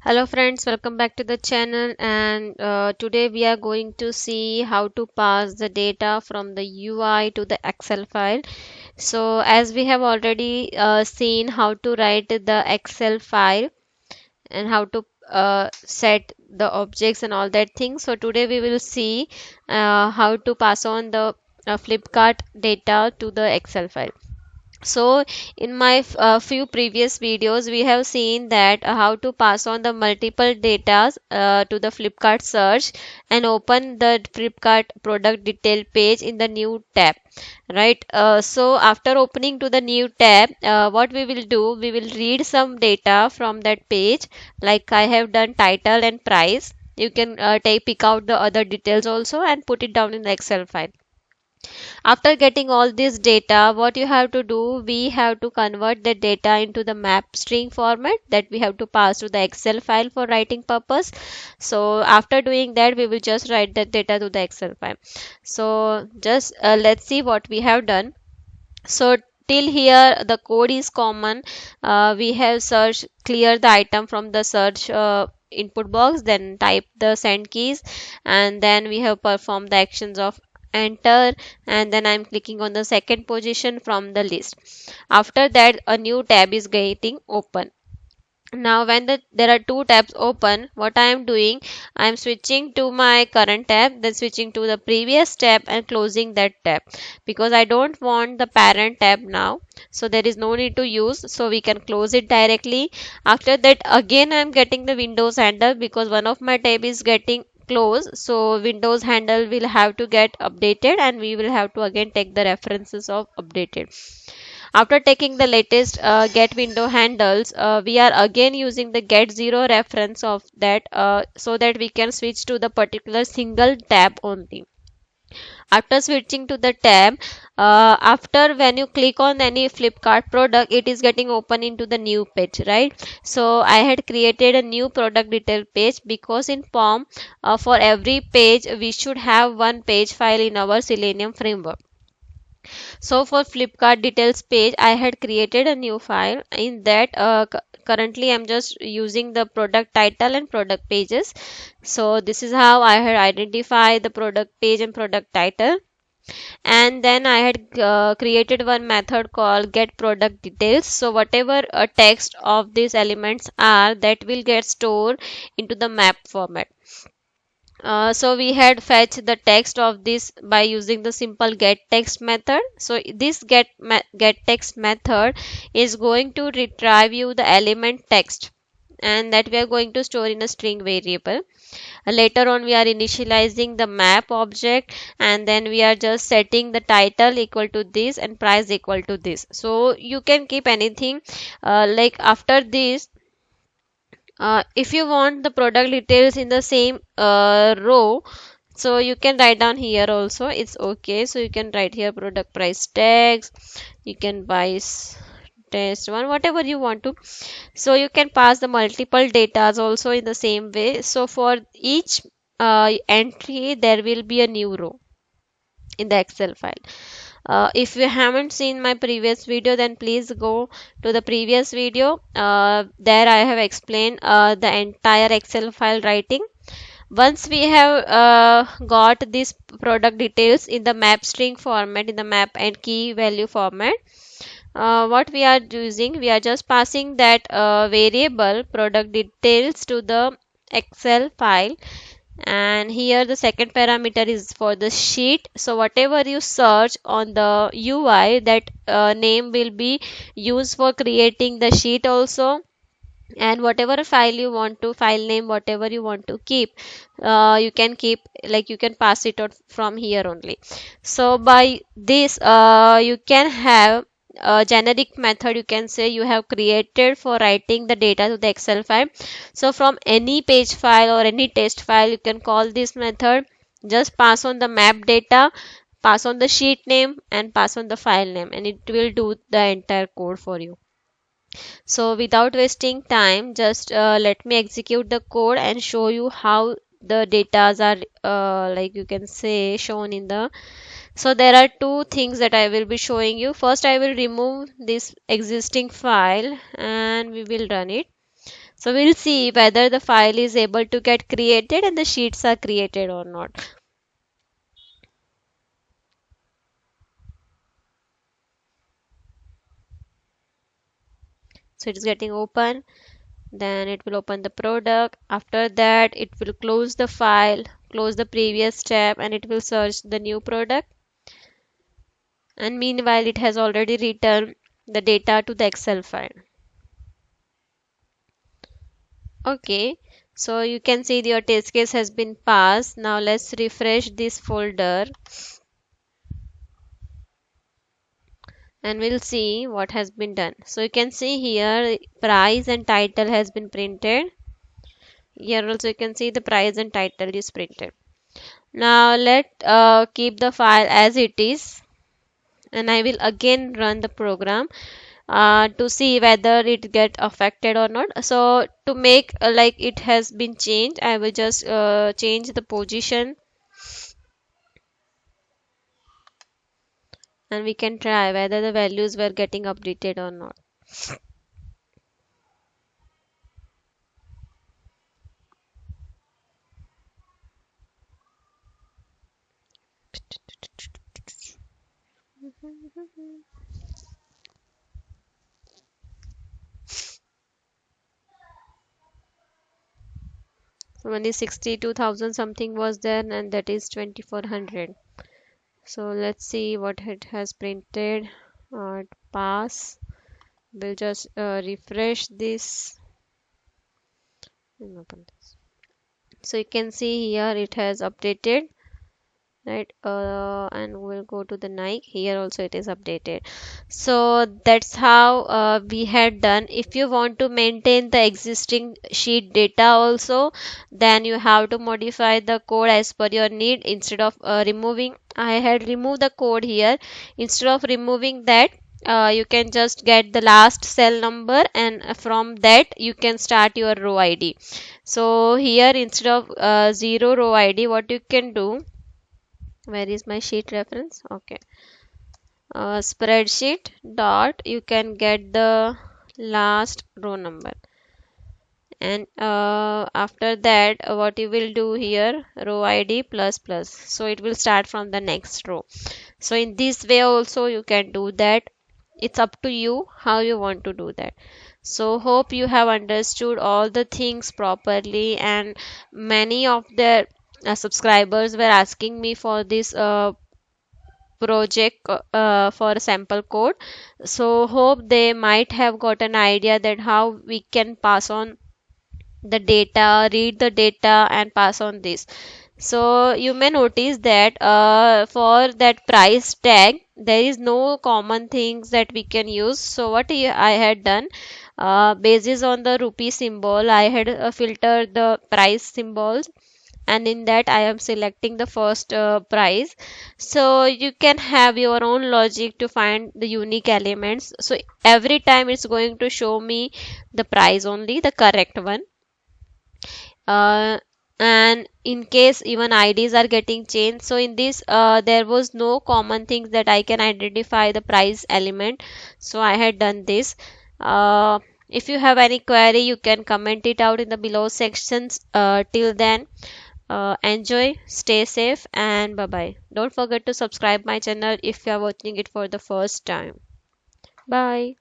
Hello friends, welcome back to the channel and today we are going to see how to pass the data from the UI to the Excel file. So as we have already seen how to write the Excel file and how to set the objects and all that things. So today we will see how to pass on the Flipkart data to the Excel file. So in my few previous videos we have seen that how to pass on the multiple data to the Flipkart search and open the Flipkart product detail page in the new tab, right? So after opening to the new tab, what we will do, we will read some data from that page, like I have done title and price. You can take pick out the other details also and put it down in the Excel file. After getting all this data, what you have to do, we have to convert the data into the map string format that we have to pass to the Excel file for writing purpose. So after doing that, we will just write that data to the Excel file. So just let's see what we have done. So till here the code is common. We have search clear the item from the search input box, then type the send keys, and then we have performed the actions of enter, and then I'm clicking on the second position from the list. After that, a new tab is getting open. Now when there are two tabs open, what I am doing, I am switching to my current tab, then switching to the previous tab and closing that tab, because I don't want the parent tab now, so there is no need to use, so we can close it directly. After that, again I am getting the Windows handle because one of my tab is getting closed, so Windows handle will have to get updated and we will have to again take the references of updated. After taking the latest get window handles, we are again using the get zero reference of that, so that we can switch to the particular single tab only. After switching to the tab, after when you click on any Flipkart product, it is getting open into the new page, right? So I had created a new product detail page because in POM, for every page we should have one page file in our Selenium framework. So for Flipkart details page, I had created a new file. In that, currently I'm just using the product title and product pages. So this is how I had identified the product page and product title. And then I had created one method called get product details. So whatever text of these elements are, that will get stored into the map format. So we had fetched the text of this by using the simple get text method. So this get text method is going to retrieve you the element text, and that we are going to store in a string variable. Later on we are initializing the map object, and then we are just setting the title equal to this and price equal to this. So you can keep anything, like after this, if you want the product details in the same row, so you can write down here also, it's okay. So you can write here product price tags, you can buy test one, whatever you want to. So you can pass the multiple datas also in the same way. So for each entry there will be a new row in the Excel file. If you haven't seen my previous video, then please go to the previous video. There I have explained the entire Excel file writing. Once we have got this product details in the map string format, in the map and key value format, what we are using, we are just passing that variable product details to the Excel file. And here the second parameter is for the sheet. So whatever you search on the UI, that name will be used for creating the sheet also. And whatever file you want to, file name whatever you want to keep, you can keep, like you can pass it out from here only. So by this, you can have a generic method, you can say, you have created for writing the data to the Excel file. So from any page file or any test file, you can call this method. Just pass on the map data, pass on the sheet name, and pass on the file name, and it will do the entire code for you. So without wasting time, just let me execute the code and show you how the datas are, like you can say, shown in the. So there are two things that I will be showing you. First, I will remove this existing file and we will run it. So we'll see whether the file is able to get created and the sheets are created or not. So it is getting open. Then it will open the product. After that, it will close the file, close the previous tab, and it will search the new product. And meanwhile, it has already returned the data to the Excel file. Okay, so you can see your test case has been passed. Now let's refresh this folder and we'll see what has been done. So you can see here price and title has been printed. Here also you can see the price and title is printed. Now let keep the file as it is, and I will again run the program to see whether it get affected or not. So to make like it has been changed, I will just change the position and we can try whether the values were getting updated or not. So only 62,000 something was there, and that is 2400. So let's see what it has printed. Pass. We'll just refresh this and open this. So you can see here it has updated, right? And we'll go to the Nike. Here also it is updated. So that's how we had done. If you want to maintain the existing sheet data also, then you have to modify the code as per your need. Instead of removing, I had removed the code here. Instead of removing that, you can just get the last cell number, and from that you can start your row ID. So here instead of 0 row ID, what you can do, where is my sheet reference? Okay, spreadsheet dot, you can get the last row number, and after that what you will do here, row id plus plus, so it will start from the next row. So in this way also you can do that. It's up to you how you want to do that. So hope you have understood all the things properly, and many of the subscribers were asking me for this project for sample code. So hope they might have got an idea that how we can pass on the data, read the data and pass on this. So you may notice that for that price tag there is no common things that we can use. So what I had done, basis on the rupee symbol, I had filtered the price symbols, and in that I am selecting the first price. So you can have your own logic to find the unique elements. So every time it's going to show me the price only, the correct one. uh, and in case even IDs are getting changed, so in this there was no common things that I can identify the price element. So I had done this. If you have any query, you can comment it out in the below sections. Till then, enjoy, stay safe, and bye bye. Don't forget to subscribe my channel if you are watching it for the first time. Bye.